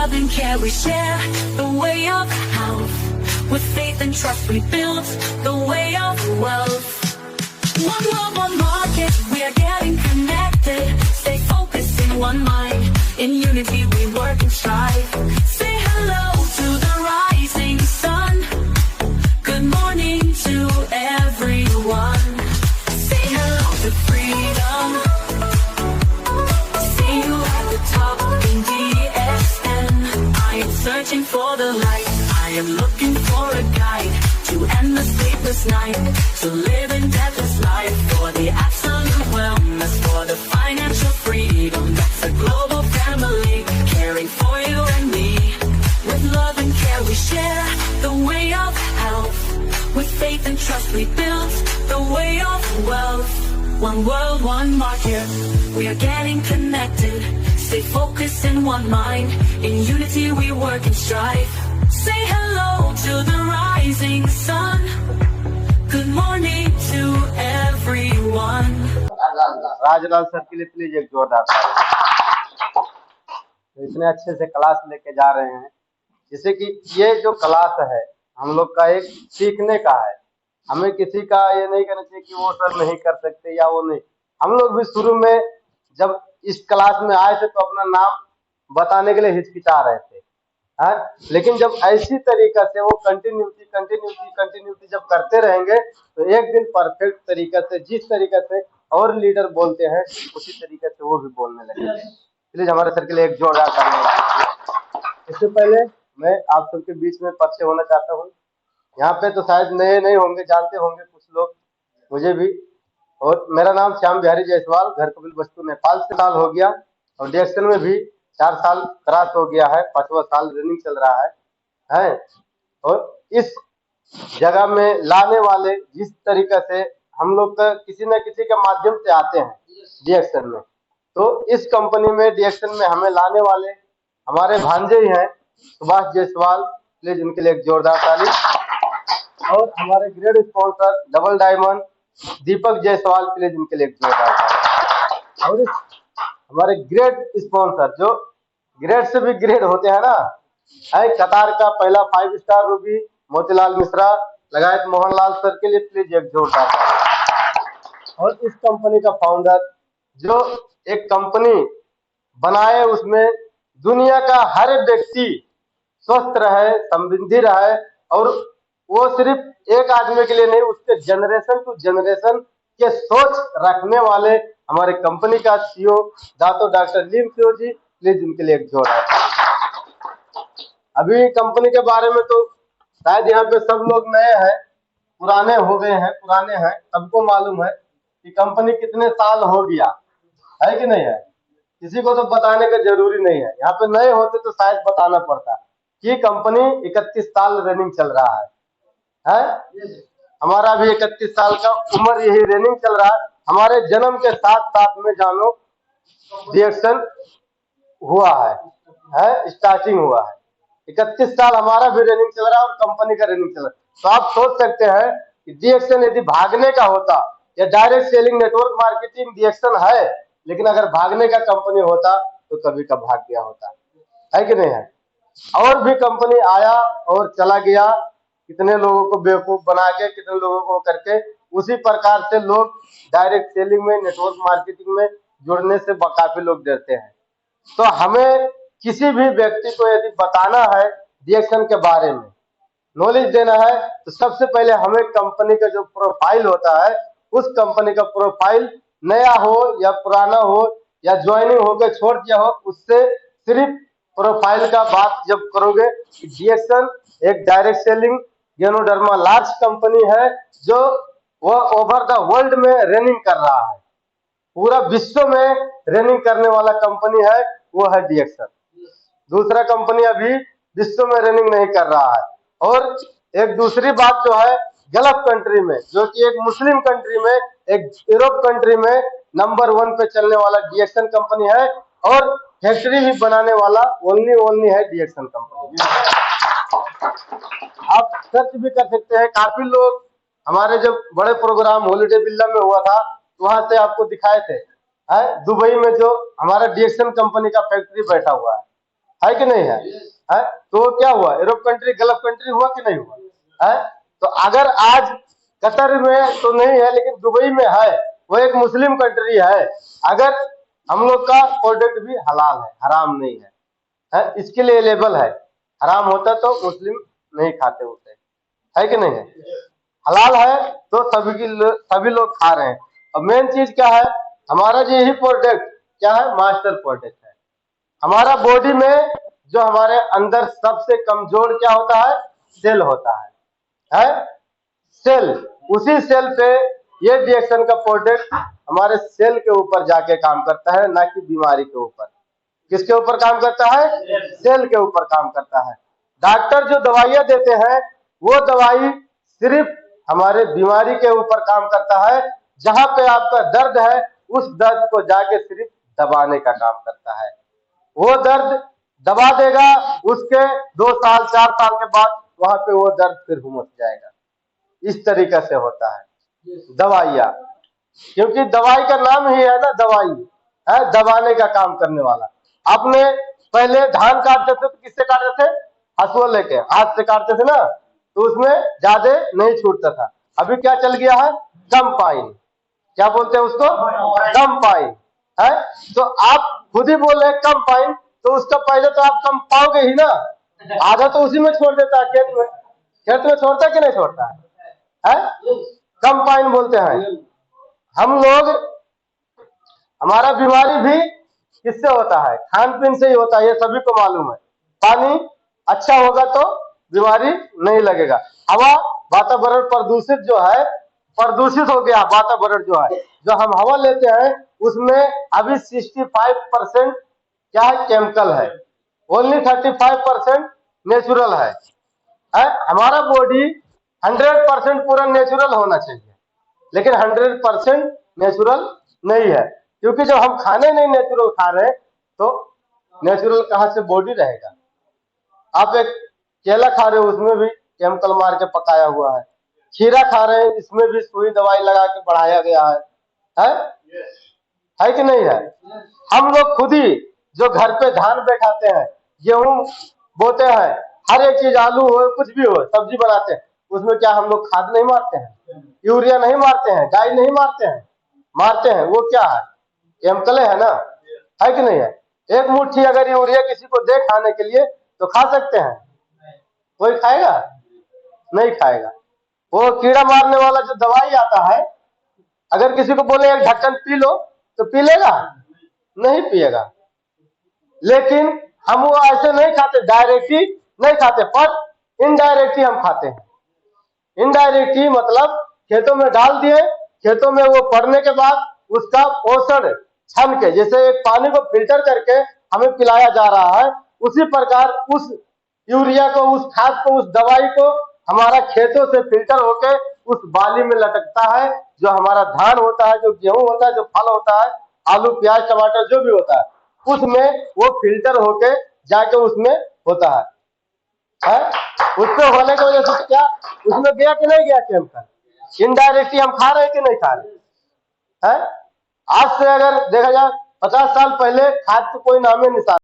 love and care we share, the way of health. With faith and trust we build the way of wealth. One world, one market, we are getting connected. Stay focused in one mind, in unity we work and strive. Say hello to the rising sun, good morning to everyone. Say hello to freedom, see you at the top in DSN. I am searching for the light, I am looking for a guide to end the sleepless night, to live in deathless life, for the absolute wellness, for the financial freedom. That's a global family, caring for you and me. With love and care we share the way of health. With faith and trust we build the way of wealth. One world, one market, we are getting connected. Stay focused in one mind, in unity we work and strive. Say hello to the rising sun, good morning to everyone. Rajlal sir के लिए please एक जोरदार ताली। तो इतने अच्छे से class लेके जा रहे हैं, जैसे कि ये जो क्लास है हम लोग का एक सीखने का है। हमें किसी का ये नहीं कहना चाहिए कि वो सर नहीं कर सकते या वो नहीं। हम लोग भी शुरू में जब इस क्लास में आए थे तो अपना नाम बताने के लिए हिचकिचा रहे थे, लेकिन जब ऐसी तरीका से वो कंटिन्यूटी जब करते रहेंगे तो एक दिन परफेक्ट तरीका से, जिस तरीका से और लीडर बोलते हैं उसी तरीके से वो भी बोलने लगेंगे। प्लीज हमारे सर के लिए एक जोरदार ताली। इससे पहले मैं आप सबके बीच में परिचय होना चाहता हूँ। यहाँ पे तो शायद नए नहीं होंगे, जानते होंगे कुछ लोग, मुझे भी। और मेरा नाम श्याम बिहारी जायसवाल, घर कपिल वस्तु, नेपाल से साल हो गया और डीएक्शन में भी 4 साल क्रॉस हो गया है, 5वां साल रनिंग चल रहा है। और इस जगह में लाने वाले जिस तरीके से हम लोग का किसी न किसी के माध्यम से आते हैं डीएक्शन में, तो इस कंपनी में डीएक्शन में हमें लाने वाले हमारे भांजे ही हैं सुभाष जायसवाल, प्लीज उनके लिए एक जोरदार ताली। और हमारे grade sponsor double diamond Deepak Jaiswal, please उनके लिए एक जोरदार ताली। और हमारे ग्रेड स्पॉन्सर जो ग्रेड से भी ग्रेड होते हैं ना, है कतार का पहला 5 स्टार रूबी मोतीलाल मिश्रा लगायत मोहनलाल सर के लिए प्लीज एक जोरदार ताली। और इस कंपनी का फाउंडर जो एक कंपनी बनाए उसमें दुनिया का हर व्यक्ति स्वस्थ रहे, समृद्धि रहे, और वो सिर्फ एक आदमी के लिए नहीं, उसके जनरेशन टू जनरेशन के सोच रखने वाले हमारे कंपनी का सीईओ दातो डॉक्टर लीम सियो जी, प्लीज उनके लिए एक जोरदार। अभी कंपनी के बारे में तो शायद यहाँ पे सब लोग नए हैं, पुराने हो गए हैं, पुराने हैं, सबको मालूम है कि कंपनी कितने साल हो गया है कि नहीं है। किसी को तो बताने का जरूरी नहीं है, यहाँ पे नए होते तो शायद बताना पड़ता कि कंपनी 31 साल रनिंग चल रहा है। हमारा भी 31 साल का उम्र यही रनिंग चल रहा है। हमारे जन्म के साथ साथ में जानो डीएक्शन हुआ है, स्टार्टिंग हुआ है। 31 साल हमारा भी रनिंग चल रहा है और कंपनी का रनिंग चल रहा है। तो आप सोच सकते हैं कि डीएक्शन यदि भागने का होता, या डायरेक्ट सेलिंग नेटवर्क मार्केटिंग डीएक्शन है, लेकिन अगर भागने का कंपनी होता तो कभी का भाग गया होता, है कि नहीं है। और भी कंपनी आया और चला गया, कितने लोगों को बेवकूफ बना के, कितने लोगों को करके, उसी प्रकार से लोग डायरेक्ट सेलिंग में, नेटवर्क मार्केटिंग में जुड़ने से काफी लोग डरते हैं। तो हमें किसी भी व्यक्ति को यदि बताना है डीएक्शन के बारे में, नॉलेज देना है, तो सबसे पहले हमें कंपनी का जो प्रोफाइल होता है, उस कंपनी का प्रोफाइल नया हो या पुराना हो या ज्वाइनिंग होकर छोड़ दिया हो, उससे सिर्फ प्रोफाइल का बात जब करोगे। डीएक्शन एक direct selling ganoderma large company है, जो वह ओवर द वर्ल्ड में रनिंग कर रहा है, पूरा विश्व में रनिंग करने वाला कंपनी है, वो है डीएक्शन। दूसरा कंपनी अभी विश्व में रनिंग नहीं कर रहा है। और एक दूसरी बात जो है, गल्फ कंट्री में, जो कि एक मुस्लिम कंट्री में, एक यूरोप कंट्री में नंबर 1 पे चलने वाला डीएक्शन कंपनी है, और फैक्ट्री भी बनाने वाला ओनली है डीएक्शन कंपनी। आप सर्च भी कर सकते हैं, काफी लोग हमारे जब बड़े प्रोग्राम हॉलीडे विला में हुआ था, वहां से आपको दिखाए थे दुबई में जो हमारा डीएक्शन कंपनी का फैक्ट्री बैठा हुआ है कि नहीं है? तो क्या हुआ, अरब कंट्री गल्फ कंट्री हुआ कि नहीं हुआ है? तो अगर आज कतर में तो नहीं है लेकिन दुबई में है, वो एक मुस्लिम कंट्री है, अगर हम लोग का प्रोडक्ट भी हलाल है, हराम नहीं है, इसके लिए लेबल है, हराम होता तो मुस्लिम नहीं खाते होते, है कि नहीं है? हलाल है तो सभी लोग खा रहे हैं। और मेन चीज क्या है, हमारा जो यही प्रोडक्ट क्या है, मास्टर प्रोडक्ट है। हमारा बॉडी में जो हमारे अंदर सबसे कमजोर क्या होता है, सेल होता है सेल। उसी सेल पे ये रिएक्शन का प्रोडक्ट हमारे सेल के ऊपर जाके काम करता है, ना कि बीमारी के ऊपर। किसके ऊपर काम करता है, सेल के ऊपर काम करता है। डॉक्टर जो दवाइयां देते हैं वो दवाई सिर्फ हमारे बीमारी के ऊपर काम करता है, जहां पे आपका दर्द है उस दर्द को जाके सिर्फ दबाने का काम करता है। वो दर्द दबा देगा, उसके 2 साल 4 साल के बाद वहां पे वो दर्द फिर उमड़ जाएगा। इस तरीके से होता है दवाइयां, क्योंकि दवाई का नाम ही है ना, दवाई है दबाने का काम करने वाला। आपने पहले धान काटते थे तो किससे काटते थे, हसुआ लेके हाथ से काटते थे ना, तो उसमें ज्यादा नहीं छूटता था। अभी क्या चल गया है, कंपाइन, क्या बोलते हैं उसको, कंपाइन है। तो आप खुद ही बोल रहे हैं कंपाइन, तो उसका पहले तो आप कम पाओगे ही ना, आधा तो उसी में छोड़ देता है, खेत में छोड़ता है कि नहीं छोड़ता है? कंपाइन बोलते हैं हम लोग। हमारा बीमारी भी किससे होता है, खान पीन से ही होता है, ये सभी को मालूम है। पानी अच्छा होगा तो बीमारी नहीं लगेगा। हवा, वातावरण प्रदूषित जो है, प्रदूषित हो गया वातावरण जो है, जो हम हवा लेते हैं उसमें अभी 65% क्या है, केमिकल है, ओनली 35% नेचुरल है। हमारा बॉडी 100% पूरा नेचुरल होना चाहिए, लेकिन 100% नेचुरल नहीं है, क्योंकि जब हम खाने नहीं नेचुरल खा रहे तो नेचुरल कहां से बॉडी रहेगा। आप एक केला खा रहे हो, उसमें भी केमिकल मार के पकाया हुआ है। खीरा खा रहे हैं, इसमें भी सुई दवाई लगा के बढ़ाया गया है कि नहीं है? हम लोग खुद ही जो घर पे धान बैठाते हैं, गेहूं बोते हैं, हर एक चीज, आलू हो कुछ भी हो, सब्जी बनाते हैं, उसमें क्या हम लोग खाद नहीं मारते हैं, यूरिया नहीं मारते हैं, डाई नहीं मारते हैं? मारते हैं। वो क्या है, केमिकल है ना, है कि नहीं है? एक मुट्ठी अगर यूरिया किसी को दे खाने के लिए तो खा सकते हैं? कोई खाएगा? नहीं खाएगा। वो कीड़ा मारने वाला जो दवाई आता है, अगर किसी को बोले एक ढक्कन पी लो तो पी लेगा? नहीं पिएगा। लेकिन हम वो ऐसे नहीं खाते, डायरेक्टली नहीं खाते, पर इनडायरेक्टली हम खाते हैं। इनडायरेक्टली मतलब खेतों में डाल दिए, खेतों में वो पड़ने के बाद उसका पोषण छन के, जैसे एक पानी को फिल्टर करके हमें पिलाया जा रहा है, उसी प्रकार उस यूरिया को, उस खाद को, उस दवाई को हमारा खेतों से फिल्टर होके उस बाली में लटकता है। जो हमारा धान होता है, जो गेहूं होता है, जो फल होता है, आलू प्याज टमाटर जो भी होता है, उसमें वो फिल्टर होके जाके उसमें होता है? उसमें होने की वजह से क्या उसमें गया कि नहीं गया केमिकल? इनडायरेक्टली हम खा रहे हैं कि नहीं खा रहे हैं? आज से अगर देखा जाए 50 साल पहले खाद को कोई नामे निशान